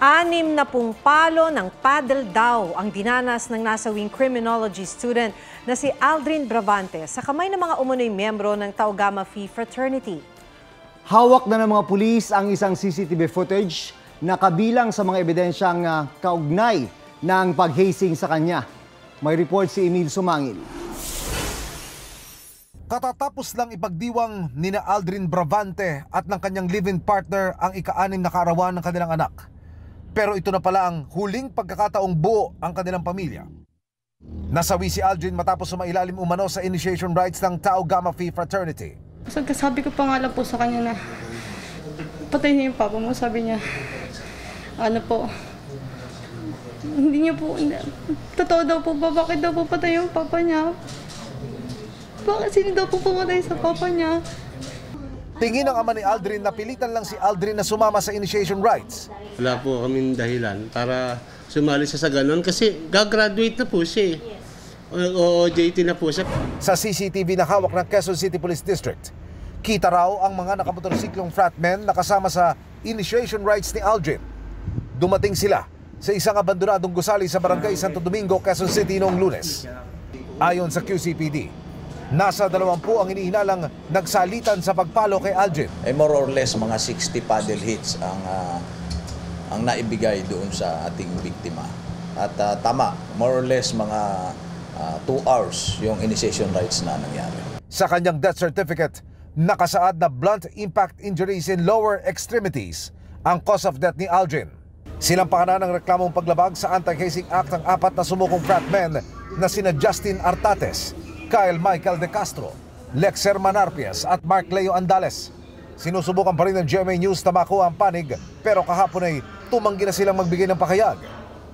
6 na palo ng paddle daw ang dinanas ng nasawing criminology student na si Aldrin Bravante sa kamay ng mga umunoy miyembro ng Tau Gamma Phi Fraternity. Hawak na ng mga pulis ang isang CCTV footage na kabilang sa mga ebidensyang kaugnay ng paghasing sa kanya. May report si Emil Sumangil. Katatapos lang ipagdiwang nina Aldrin Bravante at ng kanyang live-in partner ang ika-6 na kaarawan ng kanilang anak. Pero ito na pala ang huling pagkakataong buo ang kanilang pamilya. Nasawi si Aldrin matapos sumailalim umano sa initiation rites ng Tau Gamma Phi Fraternity. Sabi ko pa nga lang po sa kanya na patay niya yung papa mo. Sabi niya, ano po, hindi niya po, totoo daw po ba, bakit daw po patay yung papa niya? Bakit sino daw po pumatay sa papa niya? Tingin ng ama ni Aldrin na pilitan lang si Aldrin na sumama sa initiation rites. Wala po kaming dahilan para sumali siya sa ganon kasi gagraduate na po siya. OJT na po siya. Sa CCTV na hawak ng Quezon City Police District, kita raw ang mga nakamotorsiklong fratmen na kasama sa initiation rites ni Aldrin. Dumating sila sa isang abandonadong gusali sa Barangay Santo Domingo, Quezon City noong Lunes. Ayon sa QCPD, nasa 20 ang iniinalang nagsalitan sa pagpalo kay Aldrin. More or less mga 60 paddle hits ang naibigay doon sa ating biktima. At tama, more or less mga 2 hours yung initiation rites na nangyari. Sa kanyang death certificate, nakasaad na blunt impact injuries in lower extremities ang cause of death ni Aldrin. Sinampahan na ng reklamong paglabag sa Anti-Hazing Act ang 4 na sumukong fratmen na sina Justin Artates, Kyle Michael De Castro, Lexer Manarpias at Mark Leo Andales. Sinusubukan pa rin ng GMA News na makuha ang panig pero kahapon ay tumanggi na silang magbigay ng pakayag.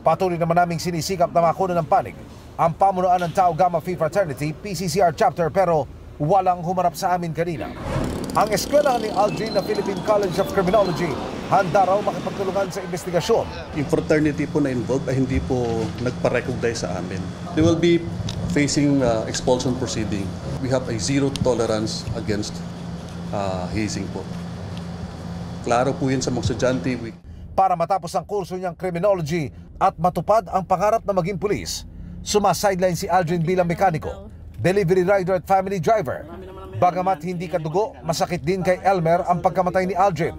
Patuloy naman naming sinisikap na makuha ng panig ang pamunuan ng Tau Gamma Phi Fraternity PCCR chapter pero walang humarap sa amin kanina. Ang eskwela ni Aldrin na Philippine College of Criminology handa raw makipagtulungan sa investigasyon. Yung fraternity po na involved ay hindi po nagpa-recognize sa amin. They will be facing expulsion proceeding. We have a zero tolerance against hazing po. Klaro po yun sa mga estudyante. Para matapos ang kurso niyang criminology at matupad ang pangarap na maging pulis, sumasideline si Aldrin bilang mekaniko, delivery rider at family driver. Bagamat hindi kadugo, masakit din kay Elmer ang pagkamatay ni Aldrin.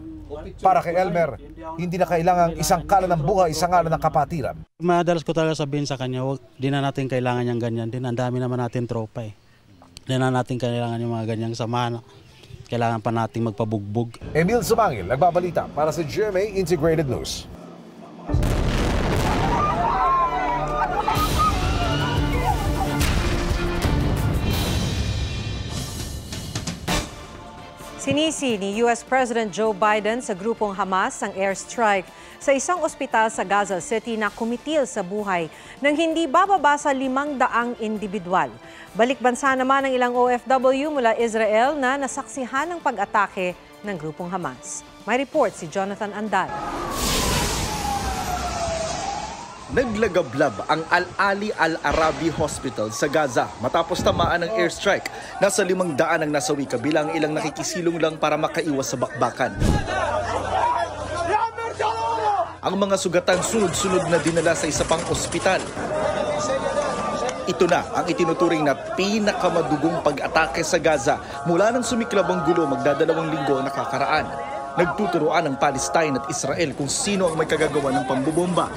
Para kay Elmer, hindi na kailangang isang kala ng buhay sa ngalan ng kapatiran. Madalas ko talaga sabihin sa kanya, di na natin kailangan yung ganyan din. Ang dami naman natin tropa eh. Di na natin kailangan yung mga ganyang samahan. Kailangan pa nating magpabugbog. Emil Sumangil, nagbabalita para sa GMA Integrated News. Sinisi ni US President Joe Biden sa grupong Hamas ang airstrike sa isang ospital sa Gaza City na kumitil sa buhay ng hindi bababa sa 500 individual. Balik bansa naman ang ilang OFW mula Israel na nasaksihan ng pag-atake ng grupong Hamas. May report si Jonathan Andal. Naglagablab ang Al-Ali Al-Arabi Hospital sa Gaza matapos tamaan ng airstrike. Nasa 500 ang nasawi kabilang ilang nakikisilong lang para makaiwas sa bakbakan. Ang mga sugatan sunod-sunod na dinala sa isa pang ospital. Ito na ang itinuturing na pinakamadugong pag-atake sa Gaza mula nang sumiklab ang gulo magdadalawang linggo ang nakakaraan. Nagtuturoan ng Palestine at Israel kung sino ang may kagagawa ng pambobomba.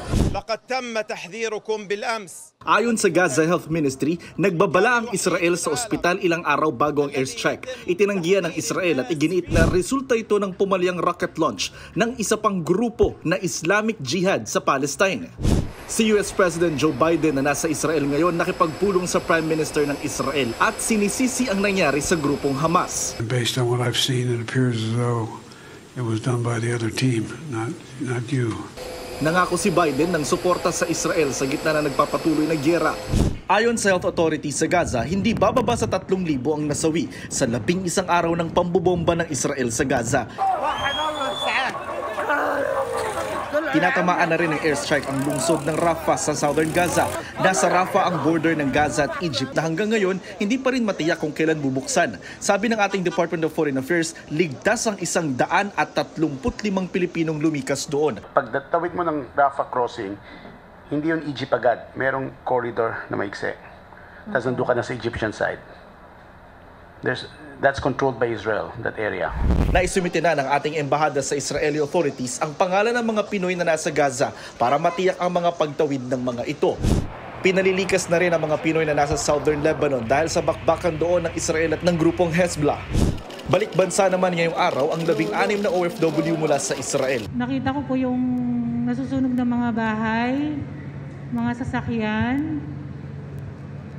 Ayon sa Gaza Health Ministry, nagbabala ang Israel sa ospital ilang araw bago ang airstrike. Itinanggihan ng Israel at iginiit na resulta ito ng pumalyang rocket launch ng isa pang grupo na Islamic Jihad sa Palestine. Si US President Joe Biden na nasa Israel ngayon nakipagpulong sa Prime Minister ng Israel at sinisisi ang nangyari sa grupong Hamas. Based on what I've seen, it appears as though it was done by the other team, not you. Nangako si Biden ng suporta sa Israel sa gitna na nagpapatuloy na giyera. Ayon sa health authorities sa Gaza, hindi bababa sa 3,000 ang nasawi sa 11 araw ng pambobomba ng Israel sa Gaza. tinatamaan na rin ng airstrike ang lungsod ng Rafah sa Southern Gaza. Nasa Rafah ang border ng Gaza at Egypt na hanggang ngayon hindi pa rin matiyak kung kailan bubuksan. Sabi ng ating Department of Foreign Affairs, ligtas ang 135 Pilipinong lumikas doon. Pag tawid mo ng Rafah crossing, hindi yun Egypt agad. Merong corridor na maikse. Tapos nandun ka na sa Egyptian side. That's controlled by Israel, that area. Naisumite na ng ating embahada sa Israeli authorities ang pangalan ng mga Pinoy na nasa Gaza para matiyak ang mga pagtawid ng mga ito. Pinalilikas na rin ang mga Pinoy na nasa Southern Lebanon dahil sa bakbakan doon ng Israel at ng grupong Hezbollah. Balik bansa naman ngayong araw ang 16 na OFW mula sa Israel. Nakita ko po yung nasusunog ng mga bahay, mga sasakyan,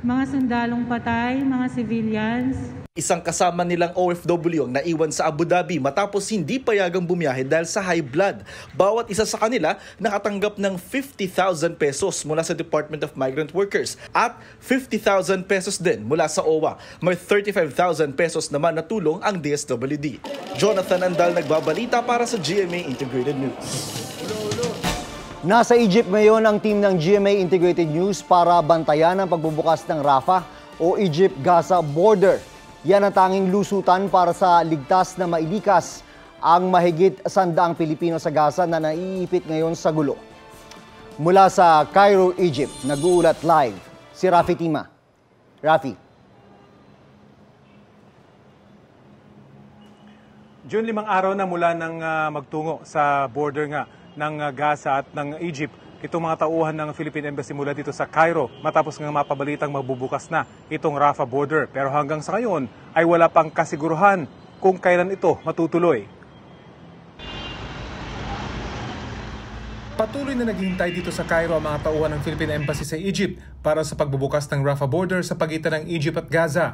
mga sundalong patay, mga civilians. Isang kasama nilang OFW ang naiwan sa Abu Dhabi matapos hindi payagang bumiyahe dahil sa high blood. Bawat isa sa kanila nakatanggap ng 50,000 pesos mula sa Department of Migrant Workers at 50,000 pesos din mula sa OWA. May 35,000 pesos naman na tulong ang DSWD. Jonathan Andal nagbabalita para sa GMA Integrated News. Nasa Egypt ngayon ang team ng GMA Integrated News para bantayan ang pagbubukas ng Rafah o Egypt-Gaza border. Yan ang tanging lusutan para sa ligtas na mailikas ang mahigit 100 Pilipino sa Gaza na naiipit ngayon sa gulo. Mula sa Cairo, Egypt, nag-uulat live si Rafi Tima. Rafi. June, 5 araw na mula nang magtungo sa border nga ng Gaza at ng Egypt itong mga tauhan ng Philippine Embassy mula dito sa Cairo matapos nga mapabalitang magbubukas na itong Rafah border. Pero hanggang sa ngayon ay wala pang kasiguruhan kung kailan ito matutuloy. Patuloy na naghihintay dito sa Cairo ang mga tauhan ng Philippine Embassy sa Egypt para sa pagbubukas ng Rafah border sa pagitan ng Egypt at Gaza.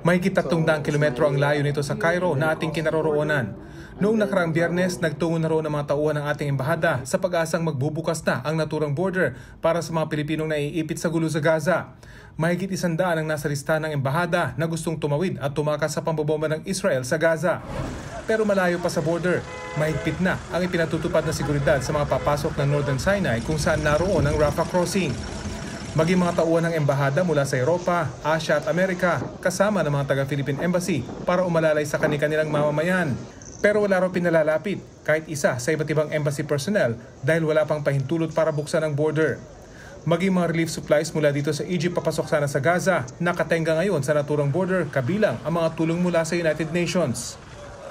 Mahigit 300 kilometro ang layo nito sa Cairo na ating kinaroroonan. Noong nakaraang Biyernes, nagtungo na roon ang mga tauhan ng ating embahada sa pag-asang magbubukas na ang naturang border para sa mga Pilipinong naiipit sa gulo sa Gaza. Mahigit 100 ang nasa listahan ng embahada na gustong tumawid at tumakas sa pambobomba ng Israel sa Gaza. Pero malayo pa sa border, mahigpit na ang ipinatutupad na seguridad sa mga papasok ng Northern Sinai kung saan naroon ang Rafah crossing. Maging mga tauhan ng embahada mula sa Europa, Asia at Amerika kasama ng mga taga-Philippine Embassy para umalalay sa kanilang mamamayan. Pero wala raw pinalalapit kahit isa sa iba't ibang embassy personnel dahil wala pang pahintulot para buksan ang border. Maging mga relief supplies mula dito sa Egypt papasok sana sa Gaza, nakatenga ngayon sa naturang border kabilang ang mga tulong mula sa United Nations.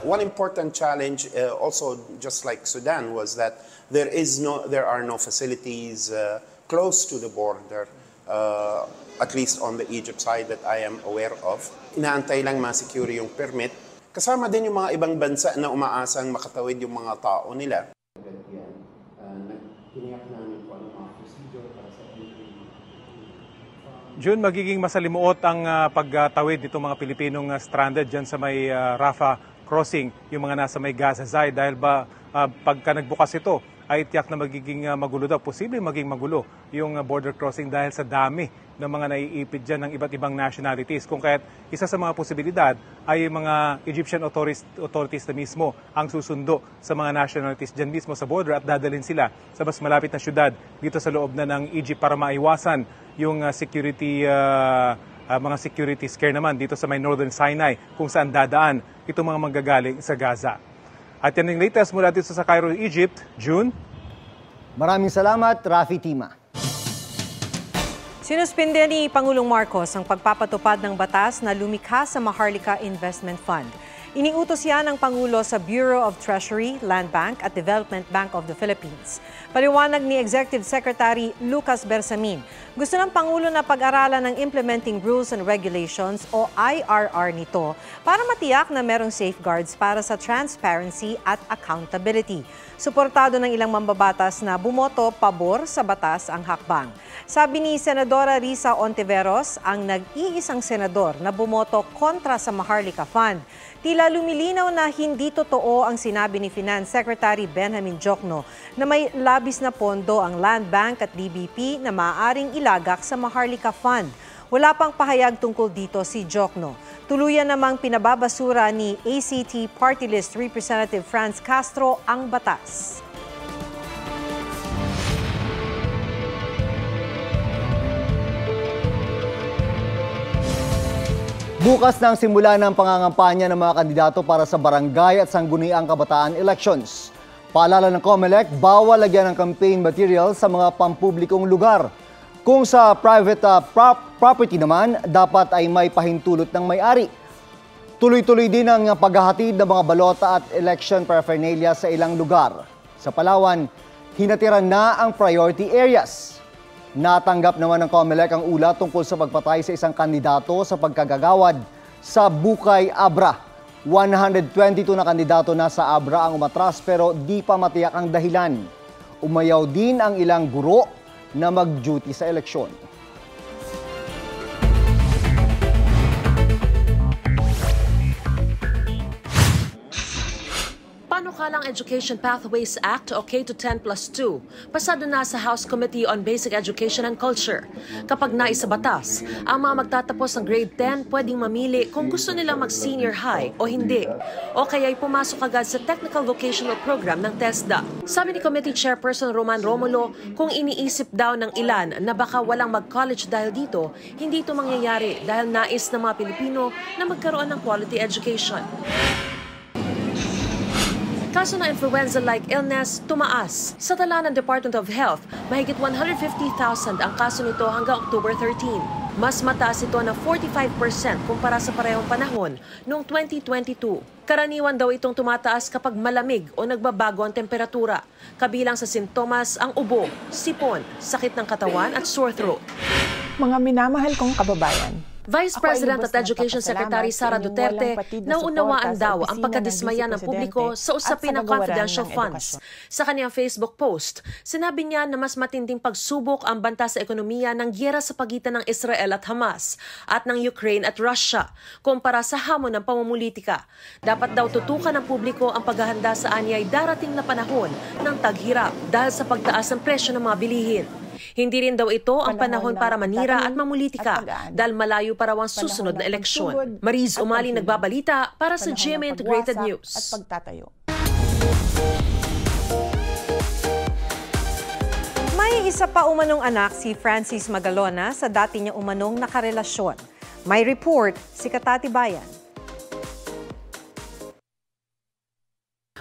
One important challenge also just like Sudan was that there are no facilities close to the border, at least on the Egypt side that I am aware of. Inaantay lang ma-secure yung permit. Kasama din yung mga ibang bansa na umaasang makatawid yung mga tao nila. June, magiging masalimuot ang pagtawid nitong mga Pilipinong stranded dyan sa may Rafah crossing, yung mga nasa may Gaza side dahil pagka nagbukas ito ay tiyak na magiging magulo daw. Posible maging magulo yung border crossing dahil sa dami ng mga naiipit dyan ng iba't ibang nationalities. Kung kaya't isa sa mga posibilidad ay mga Egyptian authorities na mismo ang susundo sa mga nationalities dyan mismo sa border at dadalhin sila sa mas malapit na syudad dito sa loob na ng Egypt para maiwasan yung mga security scare naman dito sa may Northern Sinai kung saan dadaan itong mga manggagaling sa Gaza. At yan yung latest mula dito sa Cairo, Egypt. June. Maraming salamat, Rafi Tima. Sinuspinde ni Pangulong Marcos ang pagpapatupad ng batas na lumikha sa Maharlika Investment Fund. Iniutos yan ng Pangulo sa Bureau of Treasury, Land Bank at Development Bank of the Philippines. Paliwanag ni Executive Secretary Lucas Bersamin, gusto ng Pangulo na pag-aralan ng Implementing Rules and Regulations o IRR nito para matiyak na merong safeguards para sa transparency at accountability. Suportado ng ilang mambabatas na bumoto pabor sa batas ang hakbang. Sabi ni Senadora Risa Ontiveros, ang nag-iisang senador na bumoto kontra sa Maharlika Fund. Tila lumilinaw na hindi totoo ang sinabi ni Finance Secretary Benjamin Diokno na may labis na pondo ang Land Bank at DBP na maaaring ilagak sa Maharlika Fund. Wala pang pahayag tungkol dito si Diokno. Tuluyan namang pinababasura ni ACT Party List Representative Franz Castro ang batas. Bukas na ang simula ng pangangampanya ng mga kandidato para sa barangay at sangguniang kabataan elections. Paalala ng COMELEC, bawal lagyan ng campaign material sa mga pampublikong lugar. Kung sa private property naman, dapat ay may pahintulot ng may-ari. Tuloy-tuloy din ang paghahatid ng mga balota at election paraphernalia sa ilang lugar. Sa Palawan, hinatiran na ang priority areas. Natanggap naman ng COMELEC ang ulat tungkol sa pagpatay sa isang kandidato sa pagkagagawad sa Bukay, Abra. 122 na kandidato na sa Abra ang umatras pero di pa matiyak ang dahilan. Umayaw din ang ilang guro na mag-duty sa eleksyon. Panukalang Education Pathways Act o K-10+2, pasado na sa House Committee on Basic Education and Culture. Kapag naisa batas, ang mga magtatapos ng grade 10 pwedeng mamili kung gusto nilang mag-senior high o hindi, o kaya'y pumasok agad sa Technical Vocational Program ng TESDA. Sabi ni Committee Chairperson Roman Romulo, kung iniisip daw ng ilan na baka walang mag-college dahil dito, hindi ito mangyayari dahil nais ng mga Pilipino na magkaroon ng quality education. Kaso ng influenza-like illness, tumaas. Sa tala ng Department of Health, mahigit 150,000 ang kaso nito hanggang October 13. Mas mataas ito na 45% kumpara sa parehong panahon noong 2022. Karaniwan daw itong tumataas kapag malamig o nagbabago ang temperatura. Kabilang sa sintomas ang ubo, sipon, sakit ng katawan at sore throat. Mga minamahal kong kababayan, Vice President at Education Secretary Sara Duterte naunawaan daw ang pagkadismaya ng publiko sa usapin ng confidential funds. Sa kanyang Facebook post, sinabi niya na mas matinding pagsubok ang banta sa ekonomiya ng giyera sa pagitan ng Israel at Hamas at ng Ukraine at Russia kumpara sa hamon ng pamumulitika. Dapat daw tutukan ng publiko ang paghahanda sa anyay darating na panahon ng taghirap dahil sa pagtaas ng presyo ng mga bilihin. Hindi rin daw ito ang panahon para manira at mamulitika dahil malayo pa raw ang susunod na eleksyon. Mariz Umali nagbabalita para sa GMA Integrated News. May isa pa umanong anak si Francis Magalona sa dati niya umanong nakarelasyon. May report si Katati Bayan.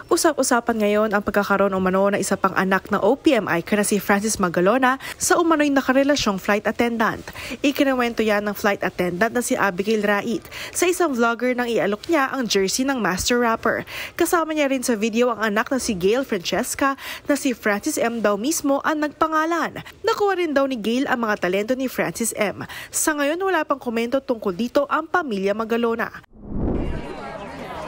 Usap-usapan ngayon ang pagkakaroon umano na isa pang anak na OPMI na si Francis Magalona sa umano'y nakarelasyong flight attendant. Ikinawento yan ng flight attendant na si Abigail Rait sa isang vlogger nang ialok niya ang jersey ng master rapper. Kasama niya rin sa video ang anak na si Gail Francesca na si Francis M. daw mismo ang nagpangalan. Nakuha rin daw ni Gail ang mga talento ni Francis M. Sa ngayon wala pang komento tungkol dito ang pamilya Magalona.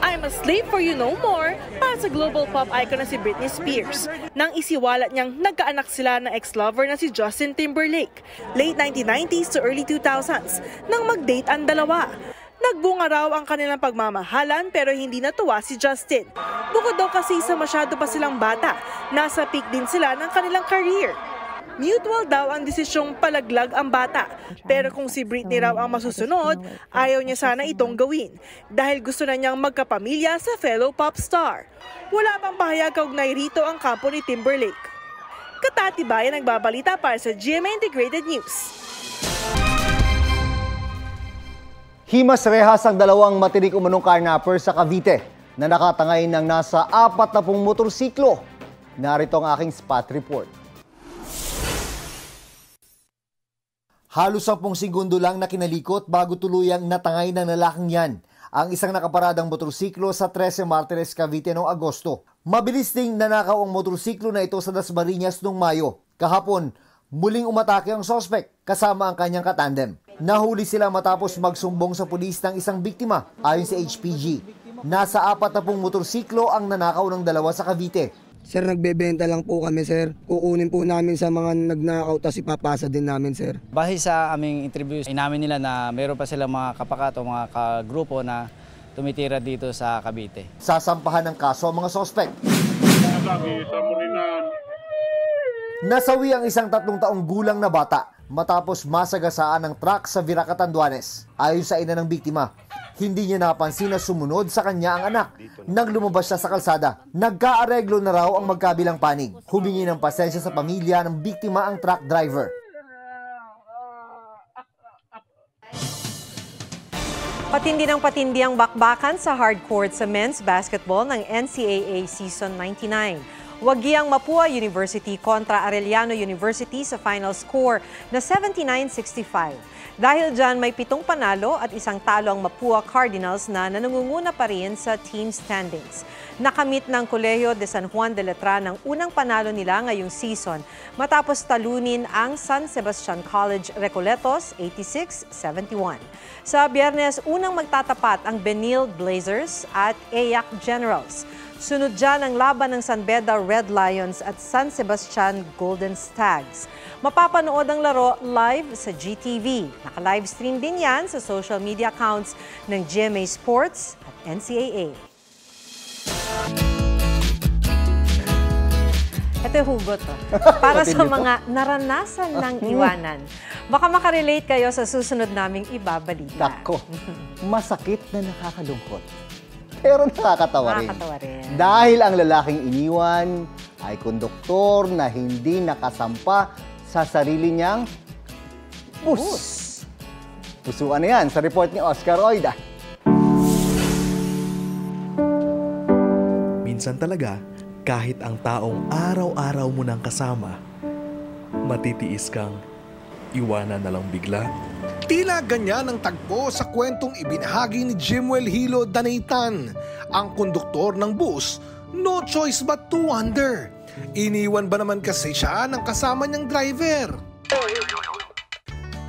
I'm a slave for you no more para sa global pop icon na si Britney Spears. Nang isiwalat niyang nagkaanak sila ng ex-lover na si Justin Timberlake, late 1990s to early 2000s, nang mag-date ang dalawa. Nagbunga raw ang kanilang pagmamahalan pero hindi natuwa si Justin. Bukod daw kasi sa masyado pa silang bata, nasa peak din sila ng kanilang career. Mutual daw ang desisyong palaglag ang bata. Pero kung si Britney raw ang masusunod, ayaw niya sana itong gawin dahil gusto na niyang magkapamilya sa fellow pop star. Wala pang pahayag kaugnay rito ang kampo ni Timberlake. Katati Bayan nagbabalita para sa GMA Integrated News. Himas rehas ang dalawang matinik umanong carnapper sa Cavite na nakatangay ng nasa 40 motorsiklo. Narito ang aking spot report. Halos 10 segundo lang na kinalikot bago tuluyang natangay ng lalaking yan ang isang nakaparadang motorsiklo sa 13 Martires, Cavite noong Agosto. Mabilis ding nanakaw ang motorsiklo na ito sa Dasmariñas noong Mayo. Kahapon, muling umatake ang sospek kasama ang kanyang katandem. Nahuli sila matapos magsumbong sa pulis ng isang biktima ayon sa HPG. Nasa 40 motorsiklo ang nanakaw ng dalawa sa Cavite. Sir, nagbebenta lang po kami, sir. Kukunin po namin sa mga nagnakaw, tapos ipapasa din namin, sir. Base sa aming interview, inamin nila na meron pa silang mga kapakat o mga kagrupo na tumitira dito sa Cavite. Sasampahan ng kaso ang mga sospek. Nasawi ang isang 3 taong gulang na bata matapos masagasaan ng truck sa Viraca, Tanduanes. Ayon sa ina ng biktima, hindi niya napansin na sumunod sa kanya ang anak nang lumabas siya sa kalsada. Nagkaareglo na raw ang magkabilang panig. Humingi ng pasensya sa pamilya ng biktima ang truck driver. Patindi ng patindi ang bakbakan sa hardcourt sa men's basketball ng NCAA Season 99. Wagiang Mapua University kontra Arellano University sa final score na 79-65. Dahil dyan may 7 panalo at 1 talo ang Mapua Cardinals na nanunguna pa rin sa team standings. Nakamit ng Colegio de San Juan de Letran ang unang panalo nila ngayong season matapos talunin ang San Sebastian College Recoletos 86-71. Sa Biyernes, unang magtatapat ang Benil Blazers at Ayak Generals. Sunod dyan ang laban ng San Beda Red Lions at San Sebastian Golden Stags. Mapapanood ang laro live sa GTV. Naka-livestream din yan sa social media accounts ng GMA Sports at NCAA. Ito yung hugot. Para sa mga naranasan ng iwanan. Baka makarelate kayo sa susunod naming ibabalita. Tako, masakit na nakakalungkot. Pero nakakatawa rin. Nakakatawa rin. Dahil ang lalaking iniwan ay konduktor na hindi nakasampa sa sarili niyang bus. Pusuan na yan sa report ni Oscar Oida. Minsan talaga, kahit ang taong araw-araw mo nang kasama, matitiis kang iwanan na lang bigla. Tila ganyan ang tagpo sa kwentong ibinahagi ni Jimwell Hilo Danaitan. Ang konduktor ng bus, no choice but to wonder. Iniwan ba naman kasi siya ng kasama niyang driver?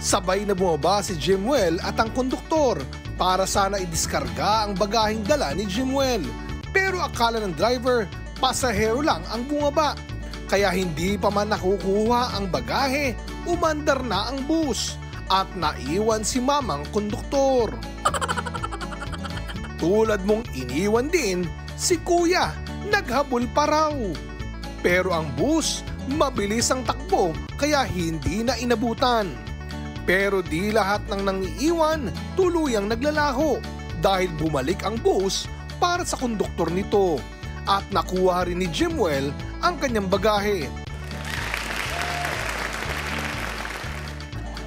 Sabay na bumaba si Jimwell at ang konduktor para sana idiskarga ang bagaheng dala ni Jimwell. Pero akala ng driver, pasahero lang ang bumaba. Kaya hindi pa man nakukuha ang bagahe, umandar na ang bus. At naiwan si mamang konduktor. Tulad mong iniwan din, si kuya naghabol pa raw. Pero ang bus, mabilis ang takbo kaya hindi na inabutan. Pero di lahat ng nangiiwan tuluyang naglalaho dahil bumalik ang bus para sa konduktor nito. At nakuha rin ni Jimwell ang kanyang bagahe.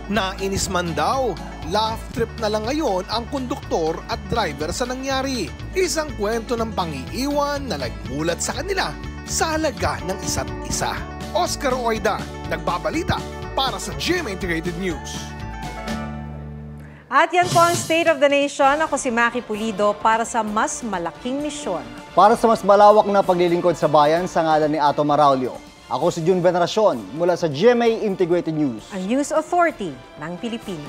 Nainis man daw, laugh trip na lang ngayon ang konduktor at driver sa nangyari. Isang kwento ng pangiiwan na nagmulat sa kanila sa halaga ng isa't isa. Oscar Oida, nagbabalita para sa GMA Integrated News. At yan po ang State of the Nation. Ako si Maki Pulido para sa mas malaking misyon. Para sa mas malawak na paglilingkod sa bayan sa ngalan ni Ato Maraulio. Ako si June Veneracion mula sa GMA Integrated News. Ang News Authority ng Pilipino.